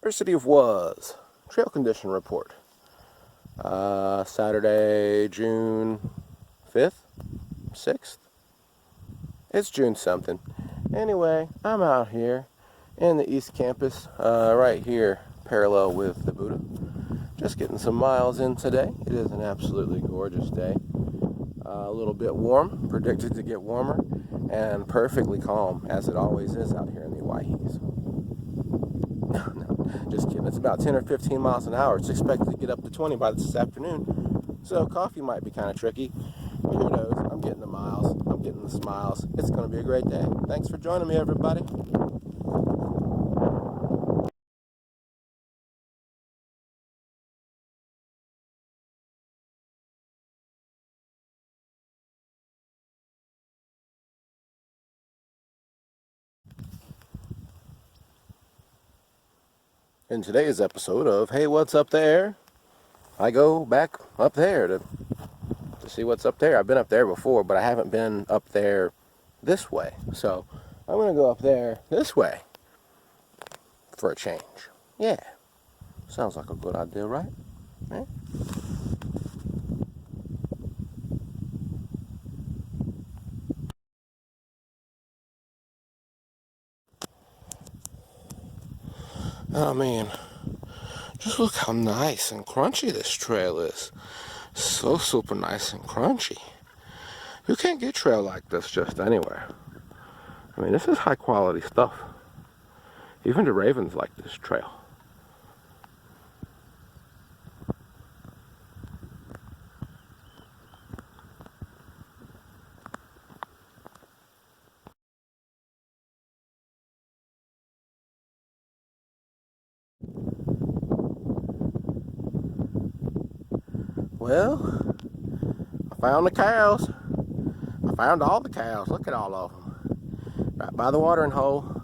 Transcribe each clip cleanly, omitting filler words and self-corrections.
Ersity of Was trail condition report. Saturday, June 5th, 6th. It's June something. Anyway, I'm out here in the East Campus, right here, parallel with the Buddha. Just getting some miles in today. It is an absolutely gorgeous day. A little bit warm, predicted to get warmer, and perfectly calm, as it always is out here in the Owyhees. No, just kidding. It's about 10 or 15 miles an hour. It's expected to get up to 20 by this afternoon. So coffee might be kind of tricky. But who knows? I'm getting the miles. I'm getting the smiles. It's going to be a great day. Thanks for joining me, everybody. In today's episode of Hey, What's Up There? I go back up there to see what's up there. I've been up there before, but I haven't been up there this way. So I'm going to go up there this way for a change. Yeah. Sounds like a good idea, right? Eh? Oh man, just look how nice and crunchy this trail is. So super nice and crunchy. You can't get trail like this just anywhere. I mean, this is high quality stuff. Even the ravens like this trail. Well, I found the cows. I found all the cows. Look at all of them. Right by the watering hole.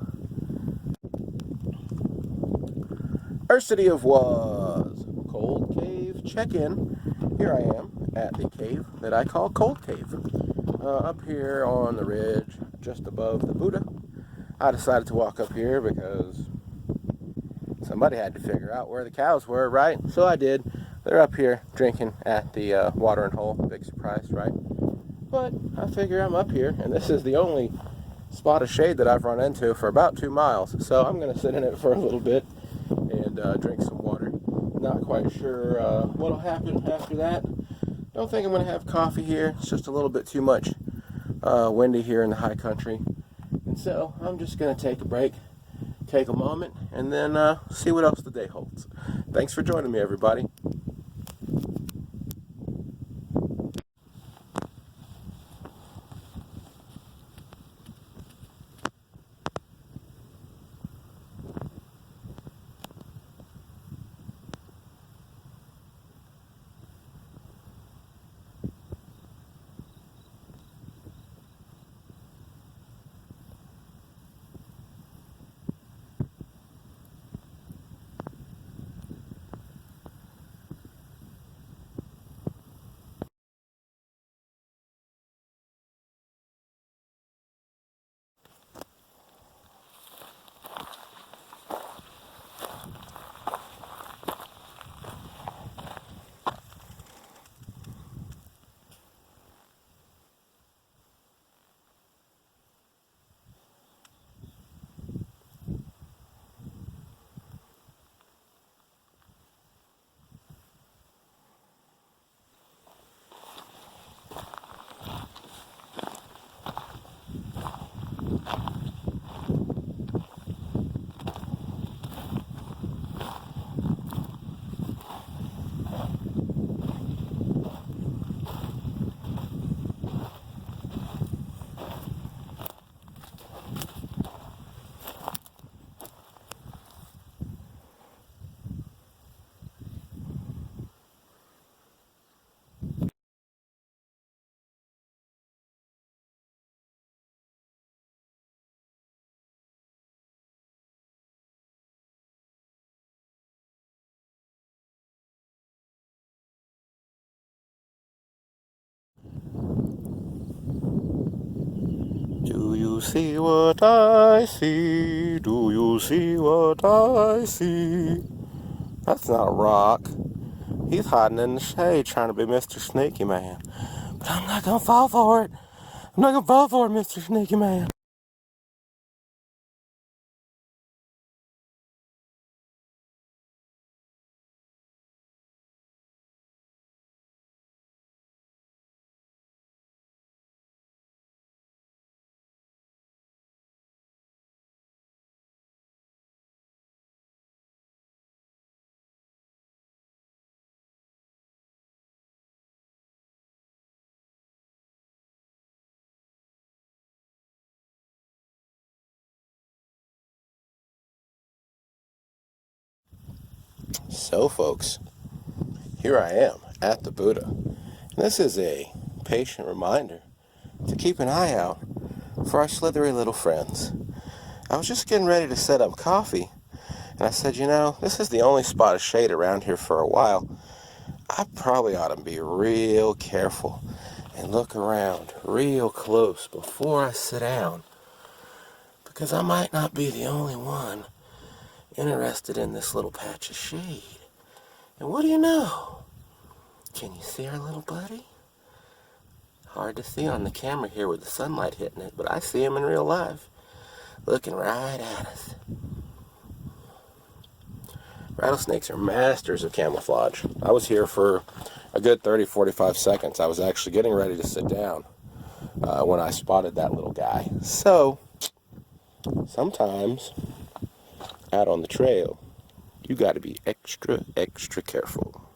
Ersity of Was. Cold Cave check-in. Here I am at the cave that I call Cold Cave. Up here on the ridge, just above the Buddha. I decided to walk up here because somebody had to figure out where the cows were, right? So I did. They're up here drinking at the watering hole. Big surprise, right? But I figure I'm up here, and this is the only spot of shade that I've run into for about 2 miles. So I'm going to sit in it for a little bit and drink some water. Not quite sure what'll happen after that. Don't think I'm going to have coffee here. It's just a little bit too much windy here in the high country. And so I'm just going to take a break, take a moment, and then see what else the day holds. Thanks for joining me, everybody. Do you see what I see? Do you see what I see? That's not a rock. He's hiding in the shade trying to be Mr. Sneaky Man. But I'm not gonna fall for it. I'm not gonna fall for it, Mr. Sneaky Man. So, folks, here I am at the Buddha. This is a patient reminder to keep an eye out for our slithery little friends. I was just getting ready to set up coffee, and I said, you know, this is the only spot of shade around here for a while. I probably ought to be real careful and look around real close before I sit down, because I might not be the only one interested in this little patch of shade. And what do you know? Can you see our little buddy? Hard to see on the camera here with the sunlight hitting it, but I see him in real life, looking right at us. Rattlesnakes are masters of camouflage. I was here for a good 30-45 seconds. I was actually getting ready to sit down when I spotted that little guy. So, sometimes, out on the trail, you got to be extra, extra careful.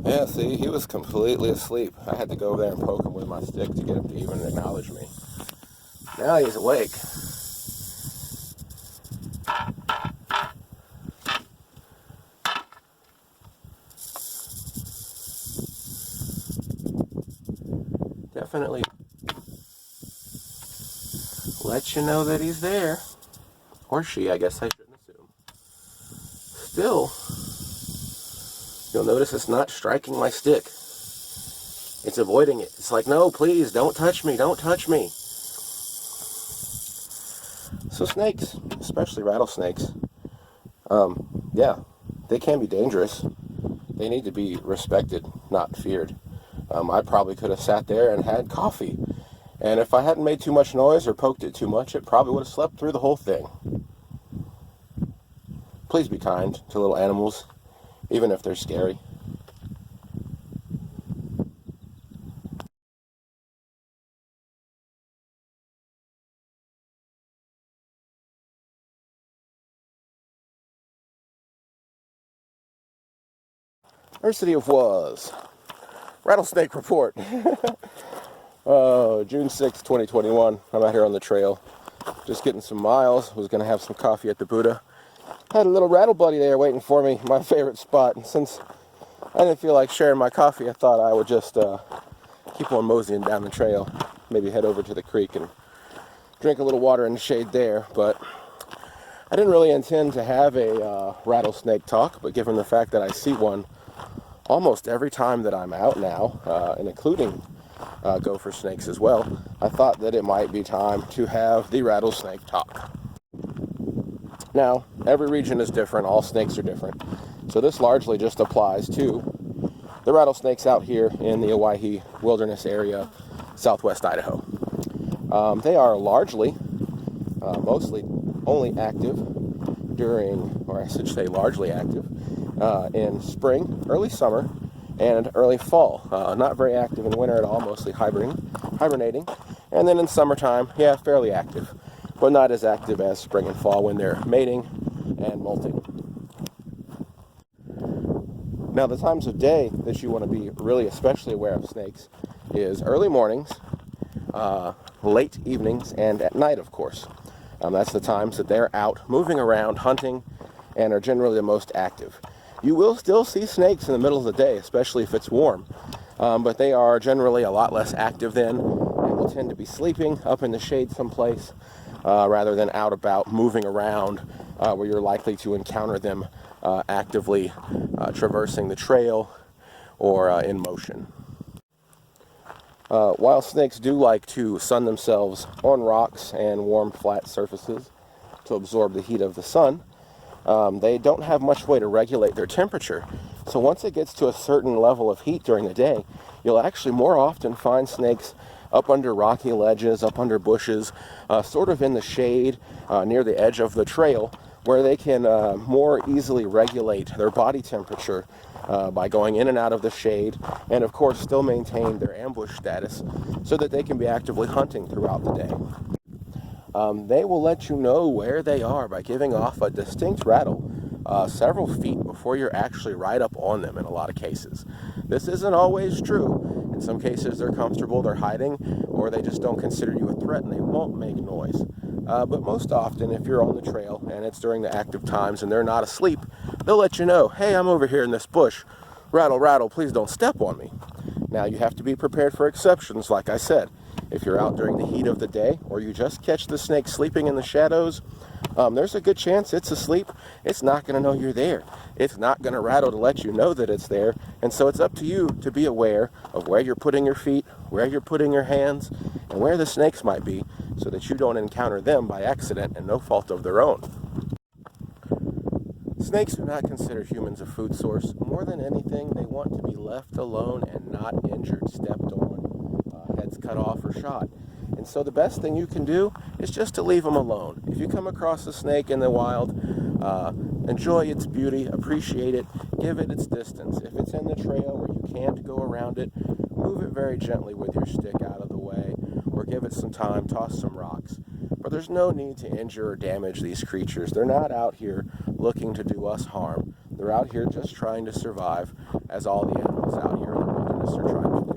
Yeah, see, he was completely asleep. I had to go over there and poke him with my stick to get him to even acknowledge me. Now he's awake. Definitely let you know that he's there. Or she, I guess I shouldn't assume. Still, you'll notice it's not striking my stick. It's avoiding it. It's like, no, please, don't touch me, don't touch me. So snakes, especially rattlesnakes, yeah, they can be dangerous. They need to be respected, not feared. I probably could have sat there and had coffee. And if I hadn't made too much noise or poked it too much, it probably would have slept through the whole thing. Please be kind to little animals, even if they're scary. Ersity of Was. Rattlesnake report. June 6th, 2021. I'm out here on the trail. Just getting some miles. Was going to have some coffee at the Buddha. Had a little rattle buddy there waiting for me, my favorite spot. And since I didn't feel like sharing my coffee, I thought I would just keep on moseying down the trail. Maybe head over to the creek and drink a little water in the shade there. But I didn't really intend to have a rattlesnake talk, but given the fact that I see one almost every time that I'm out now, and including gopher snakes as well, I thought that it might be time to have the rattlesnake talk. Now, every region is different, all snakes are different, so this largely just applies to the rattlesnakes out here in the Owyhee wilderness area, southwest Idaho. They are largely, mostly only active during, or I should say largely active, in spring, early summer, and early fall. Not very active in winter at all, mostly hibernating. And then in summertime, yeah, fairly active, but not as active as spring and fall when they're mating and molting. Now, the times of day that you want to be really especially aware of snakes is early mornings, late evenings, and at night, of course. That's the times that they're out moving around, hunting, and are generally the most active. You will still see snakes in the middle of the day, especially if it's warm, but they are generally a lot less active then, and will tend to be sleeping up in the shade someplace, rather than out about moving around, where you're likely to encounter them actively traversing the trail or in motion. While snakes do like to sun themselves on rocks and warm flat surfaces to absorb the heat of the sun, they don't have much way to regulate their temperature. So once it gets to a certain level of heat during the day, you'll actually more often find snakes up under rocky ledges, up under bushes, sort of in the shade near the edge of the trail, where they can more easily regulate their body temperature by going in and out of the shade, and of course still maintain their ambush status so that they can be actively hunting throughout the day. They will let you know where they are by giving off a distinct rattle several feet before you're actually right up on them in a lot of cases. This isn't always true. In some cases they're comfortable, they're hiding, or they just don't consider you a threat and they won't make noise. But most often, if you're on the trail and it's during the active times and they're not asleep, they'll let you know, hey, I'm over here in this bush. Rattle, rattle, please don't step on me. Now, you have to be prepared for exceptions, like I said. If you're out during the heat of the day, or you just catch the snake sleeping in the shadows, there's a good chance it's asleep. It's not going to know you're there. It's not going to rattle to let you know that it's there. And so it's up to you to be aware of where you're putting your feet, where you're putting your hands, and where the snakes might be, so that you don't encounter them by accident and no fault of their own. Snakes do not consider humans a food source. More than anything, they want to be left alone and not injured, stepped on, heads cut off, or shot. And so the best thing you can do is just to leave them alone. If you come across a snake in the wild, enjoy its beauty, appreciate it, give it its distance. If it's in the trail where you can't go around it, move it very gently with your stick out of the way, or give it some time, toss some rocks. But there's no need to injure or damage these creatures. They're not out here looking to do us harm. They're out here just trying to survive, as all the animals out here in the wilderness are trying to do.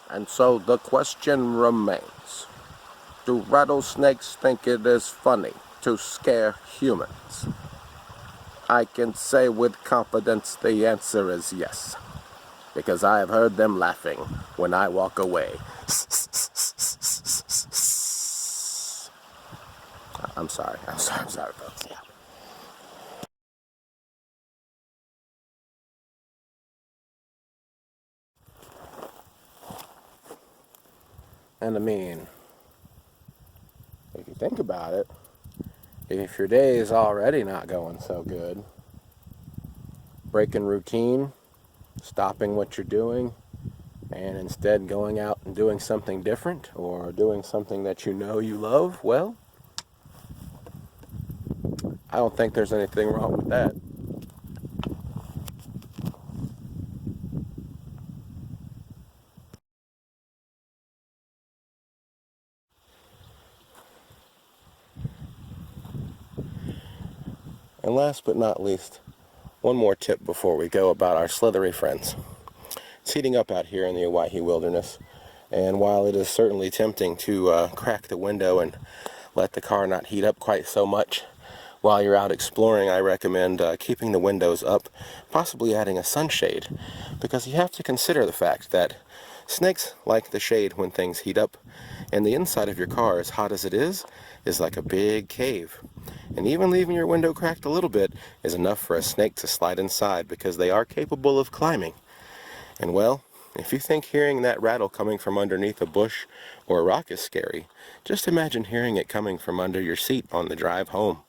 And so the question remains, do rattlesnakes think it is funny to scare humans? I can say with confidence the answer is yes, because I have heard them laughing when I walk away. I'm sorry, folks. Yeah. And I mean, if you think about it, if your day is already not going so good, breaking routine, stopping what you're doing, and instead going out and doing something different, or doing something that you know you love, well, I don't think there's anything wrong with that. And last but not least, one more tip before we go about our slithery friends. It's heating up out here in the Owyhee wilderness, and while it is certainly tempting to crack the window and let the car not heat up quite so much while you're out exploring, I recommend keeping the windows up, possibly adding a sunshade, because you have to consider the fact that snakes like the shade when things heat up, and the inside of your car, as hot as it is like a big cave. And even leaving your window cracked a little bit is enough for a snake to slide inside, because they are capable of climbing. And well, if you think hearing that rattle coming from underneath a bush or a rock is scary, just imagine hearing it coming from under your seat on the drive home.